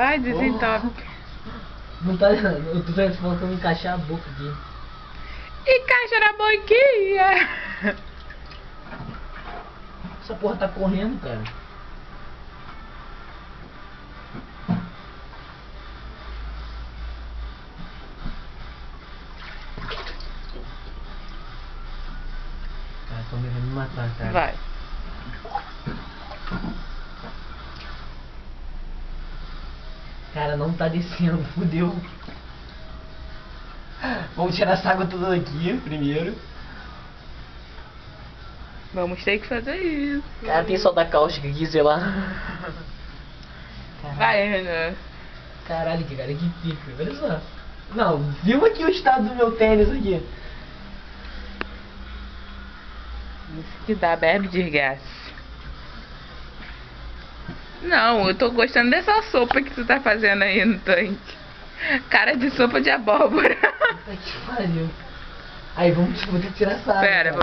Vai, desentope. Não tá. Eu tô falando que eu vou encaixar a boca aqui. Encaixa na boquinha. Essa porra tá correndo, cara. Cara, tô me matar, cara. Vai. Cara, não tá descendo, fudeu. Vamos tirar essa água toda daqui primeiro. Vamos ter que fazer isso. Cara, tem solda cáustica aqui, sei lá. Vai, Renan. Caralho, cara, que pica. Olha só. Não, viu aqui o estado do meu tênis aqui. Isso que dá, bebe desgaste. Não, eu tô gostando dessa sopa que tu tá fazendo aí no tanque. Cara de sopa de abóbora. Puta que pariu. Aí, vou ter que tirar essa água. Pera, cara.